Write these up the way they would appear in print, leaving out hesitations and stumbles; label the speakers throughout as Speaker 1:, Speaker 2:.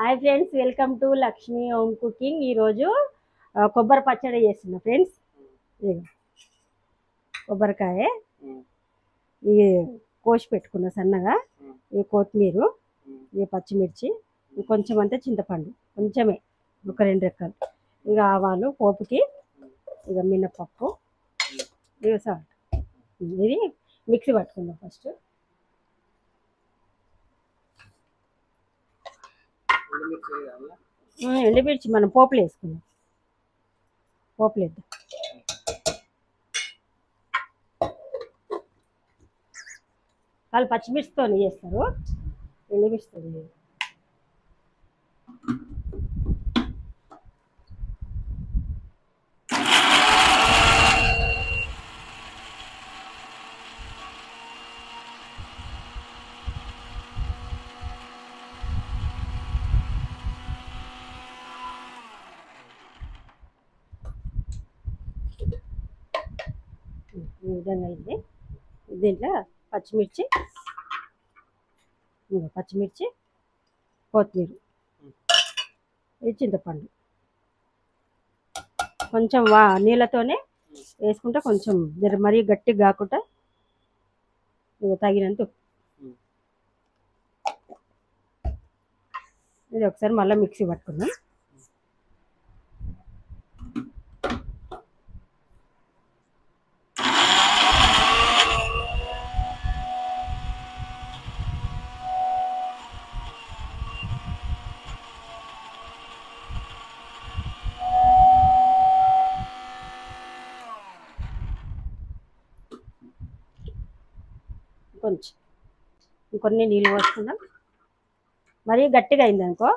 Speaker 1: Hi friends, welcome to Lakshmi home cooking. ఈరోజు కొబ్బరి పచ్చడి చేస్తున్నా ఫ్రెండ్స్. ఇదిగో కొబ్బరికాయ ఈ కోసి పెట్టుకున్న సన్నగా, ఈ కొత్తిమీర, ఈ పచ్చిమిర్చి, కొంచెం అంతా చింతపండు, కొంచెమే ఒక 2 రెక్కలు, ఇక ఆవాలు పోపుకి, ఇక మినపప్పు, ఇక సాల్ట్. ఇది మిక్సీ పట్టుకుందాం ఫస్ట్. ఎండుమిర్చి మనం పోపులు వేసుకుందాం. పోపులు వేద్దాం. వాళ్ళు పచ్చిమిర్చితో చేస్తారు, ఎండుమిర్చితో చేయరు. ఈ విధంగా అయింది. దీంట్లో పచ్చిమిర్చి, కొత్తిమీర, ఇది చింతపండు, కొంచెం నీళ్ళతోనే వేసుకుంటే కొంచెం మరీ గట్టిగా కాకుండా తగినంత. ఇది ఒకసారి మళ్ళీ మిక్సీ పట్టుకుందాం. ఇంకొన్ని నీళ్ళు పోసుకుందాం. మరీ గట్టిగా అయింది అనుకో,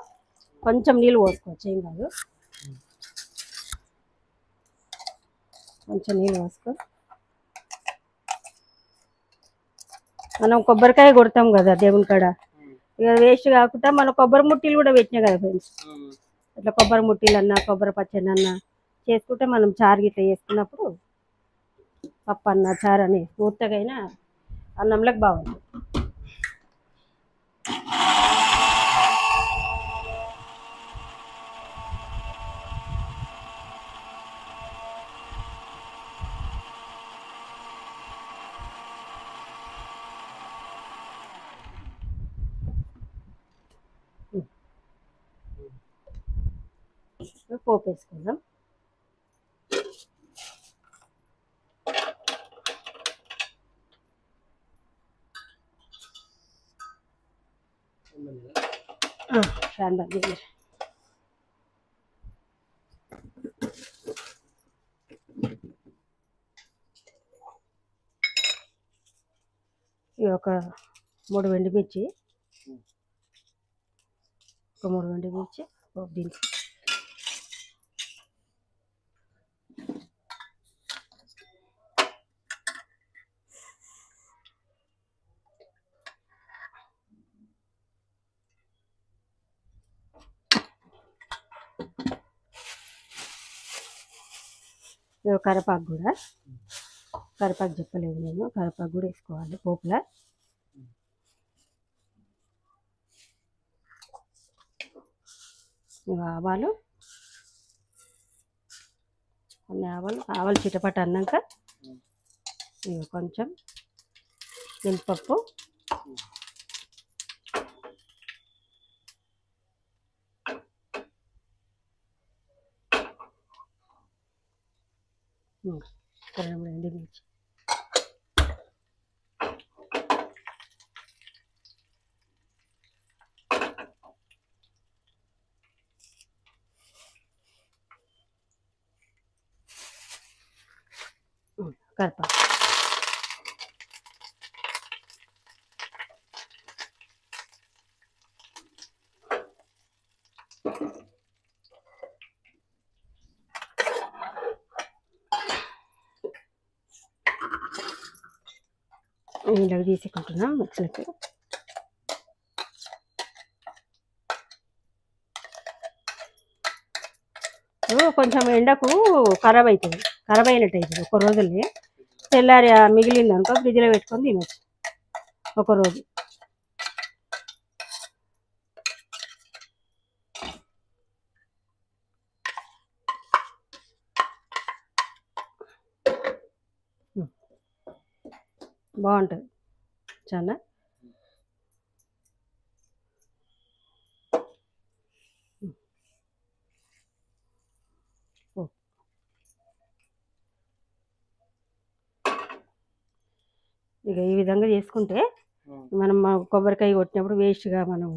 Speaker 1: కొంచెం నీళ్ళు పోసుకోవచ్చు, ఏం కాదు. కొంచెం నీళ్ళు పోసుకో. మనం కొబ్బరికాయ కొడతాం కదా దేవుని కాడ, ఇక వేస్ట్ కాకుండా మన కొబ్బరి ముట్టీలు కూడా పెట్టినాయి కదా ఫ్రెండ్స్. ఇట్లా కొబ్బరి ముట్టీలు అన్నా, కొబ్బరి పచ్చడి అన్నా చేసుకుంటే మనం చారు గిట్లా చేసుకున్నప్పుడు, పప్పు అన్న చారు అని పూర్తిగా అయినా అన్నంలోకి బాగుంటుంది. పోపు వేసుకుందాం. ఫ్యాన్ బంద్ చేయండి. ఇది ఒక 3 ఎండుమిర్చి, పోపు దినుసు, కరివేపాకు కూడా, కరివేపాకు చెప్పలేదు నేను, కరివేపాకు కూడా వేసుకోవాలి పోపులా. ఆవాలు, కొన్ని ఆవాలు చిటపట అన్నాక కొంచెం మినపప్పు, ఎండుమిర్చి, కరివేపాకు. ఇలాగ తీసుకుంటున్నాం మిక్సీకి. కొంచెం ఎండకు ఖరాబ్ అవుతుంది, ఖరాబ్ అయినట్టు అవుతుంది. ఒక రోజులే తెల్లారి మిగిలింది అనుకో ఫ్రిడ్జ్లో పెట్టుకొని తినొచ్చు ఒకరోజు. బాగుంటుంది చాలా. ఇక ఈ విధంగా చేసుకుంటే మనం కొబ్బరికాయ కొట్టినప్పుడు వేస్ట్గా మనం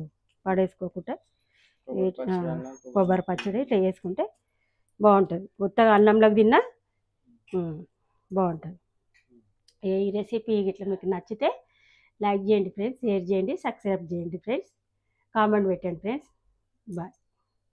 Speaker 1: పడేసుకోకుండా కొబ్బరి పచ్చడి ఇట్లా చేసుకుంటే బాగుంటుంది. కొత్తగా అన్నంలోకి తిన్నా బాగుంటుంది. ఈ రెసిపీ ఇట్లా మీకు నచ్చితే లైక్ చేయండి ఫ్రెండ్స్, షేర్ చేయండి, సబ్స్క్రైబ్ చేయండి ఫ్రెండ్స్, కామెంట్ పెట్టండి ఫ్రెండ్స్. బాయ్.